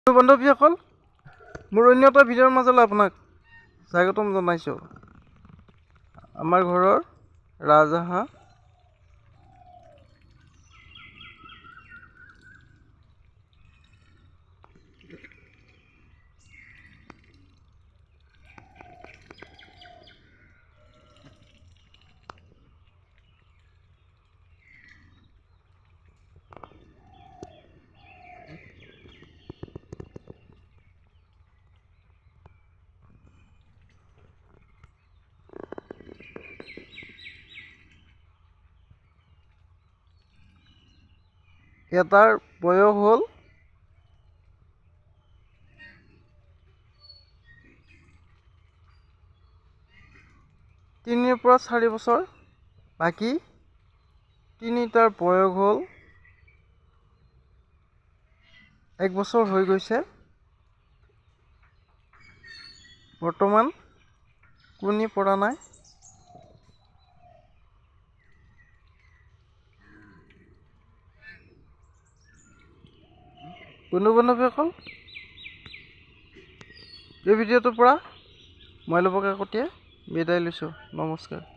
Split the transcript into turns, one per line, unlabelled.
বান্ধৱীসকল, মোৰ অন্য এটা ভিডিঅ'ৰ মাজলৈ আপোনাক স্বাগতম জনাইছোঁ। আমাৰ ঘৰৰ ৰাজহাঁহ এটাৰ বয়স হ'ল 3 পৰা 4 বছৰ, বাকী তিনিটাৰ বয়স হ'ল 1 বছৰ হৈ গৈছে। বৰ্তমান কণী পৰা নাই। বন্ধু-বান্ধৱীসকল, এই ভিডিঅ'টোৰ পৰা মই ল'ব কাকতীয়ে বিদায় লৈছোঁ। নমস্কাৰ।